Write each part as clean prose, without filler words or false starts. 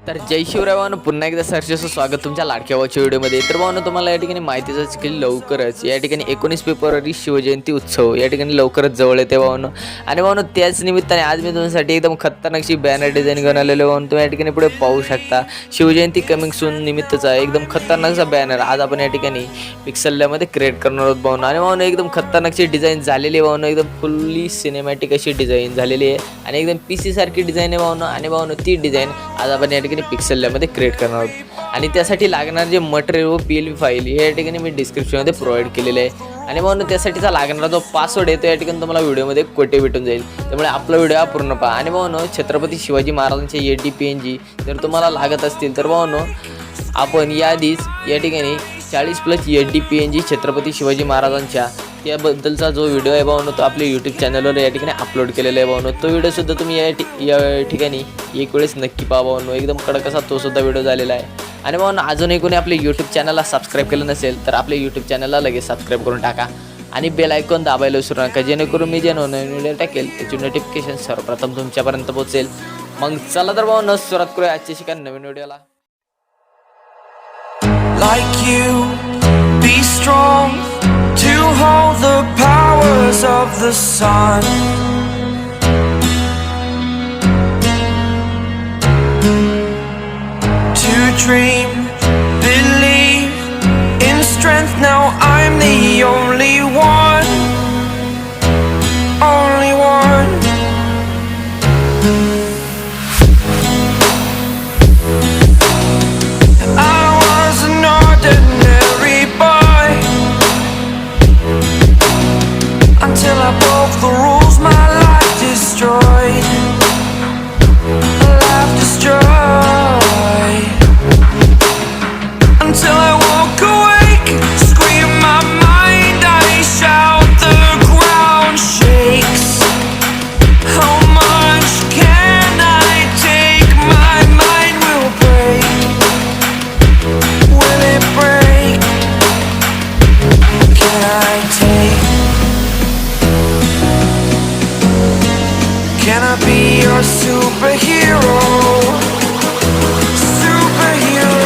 तर जय शिवराय भावांनो, पुन्हा एकदा सरसेचं स्वागत तुमच्या लाडक्या वाच्या व्हिडिओमध्ये। तर भावांनो, तुम्हाला या ठिकाणी माहितीच आहे की लवकरच या ठिकाणी 19 फेब्रुवारी शिवजयंती उत्सव या ठिकाणी लवकरच जवळ येते भावांनो। आणि भावांनो, त्याच निमित्ताने आज मी तुमच्यासाठी एकदम खतरनाकशी बॅनर डिझाइन घेऊन आलेलो आहे भावांनो। तुम्ही या ठिकाणी पुढे पाहू शकता, शिवजयंती कमिंग सून निमित्तचा एकदम खतरनाकसा बॅनर आज आपण या ठिकाणी पिक्सलमध्ये क्रिएट करणार आहोत भावांनो। आणि भावांनो, एकदम खतरनाकशी डिझाइन झालेली आहे भावांनो, एकदम फुल्ली सिनेमॅटिक अशी डिझाइन झालेली आहे आणि एकदम पीसी सारखी डिझाइन आहे भावांनो। आणि भावांनो, ती डिझाइन आज आपण या ठिकाणी पिक्सलमध्ये क्रिएट करणार आहोत। आणि त्यासाठी लागणार जे मटेरियल व PLP फाईल हे या ठिकाणी मी डिस्क्रिप्शनमध्ये प्रोव्हाइड केलेले आहे। आणि म्हणून त्यासाठीचा लागणारा जो पासवर्ड आहे तो या ठिकाणी तुम्हाला व्हिडिओमध्ये कोठे भेटून जाईल, त्यामुळे आपला व्हिडिओ पूर्ण पहा। आणि भावांनो, छत्रपती शिवाजी महाराजांचे ADPNG जर तुम्हाला लागत असतील तर भावांनो, आपण याआधीच या ठिकाणी 40+ ADPNG छत्रपती शिवाजी महाराजांच्या त्याबद्दलचा जो व्हिडिओ आहे भावांनो, तो आपल्या यूट्यूब चॅनलवर या ठिकाणी अपलोड केलेला आहे भावांनो। तो व्हिडिओसुद्धा तुम्ही या ठिकाणी एक वेळेस नक्की पहा भावांनो, एकदम कडक असा तो सुद्धा व्हिडिओ झालेला आहे। आणि भावांनो, अजूनही कोणी आपल्या यूट्यूब चॅनलला सबस्क्राईब केलं नसेल तर आपल्या यूट्यूब चॅनलला लगेच सबस्क्राईब करून टाका आणि बेल आयकॉन दाबायला विसरू नका, जेणेकरून मी जे नवीन व्हिडिओ टाकेल त्याची नोटिफिकेशन सर्वप्रथम तुमच्यापर्यंत पोहोचेल। मग चला तर भावांनो, सुरुवात करूया आजच्या एका नवीन व्हिडिओला। Like you, be strong to hold the powers of the sun. To dream, believe in strength. Now I'm the only one, only one. Until I broke the rules, my life destroyed. Life destroyed. Until I walk awake, scream my mind, I shout, the ground shakes. How much can I take? My mind will break. Will it break? Can I take? Can I be your superhero? Superhero.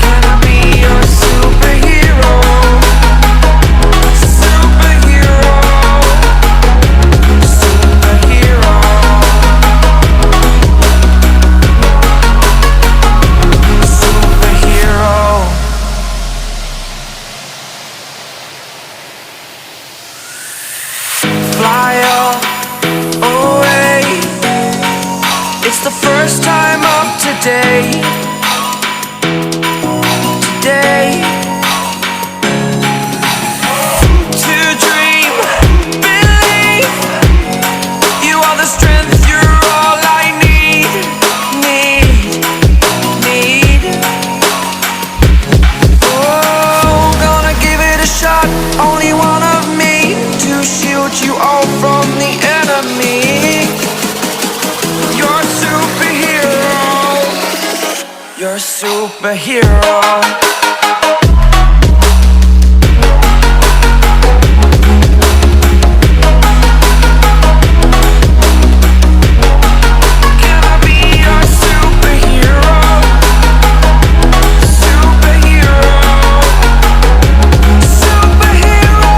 Can I be your superhero? Superhero. Superhero. Fly away. It's the first time of today. Today. To dream, believe. You are the strength, you're all I need. Need. Oh, gonna give it a shot. Only one of me to shield you all from the enemy. You're a superhero. You're a superhero. Can I be your superhero? Superhero. Superhero.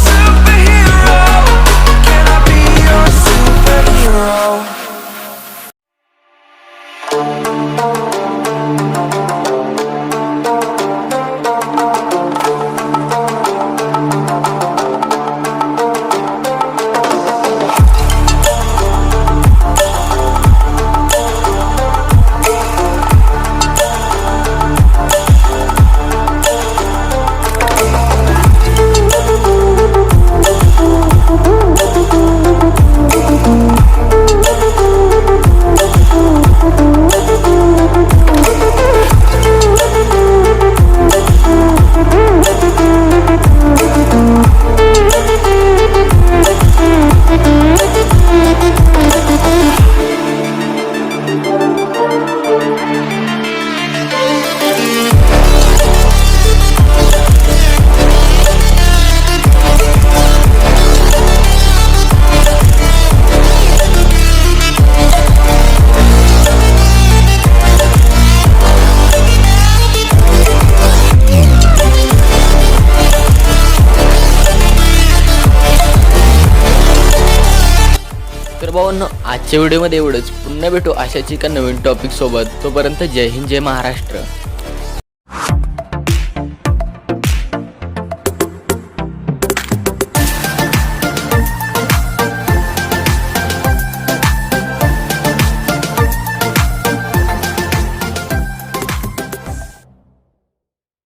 Superhero. Can I be your superhero? भावांनो आजच्या व्हिडिओमध्ये एवढंच. पुन्हा भेटू अशाच एका नवीन topic सोबत. तोपर्यंत जय हिंद जय महाराष्ट्र.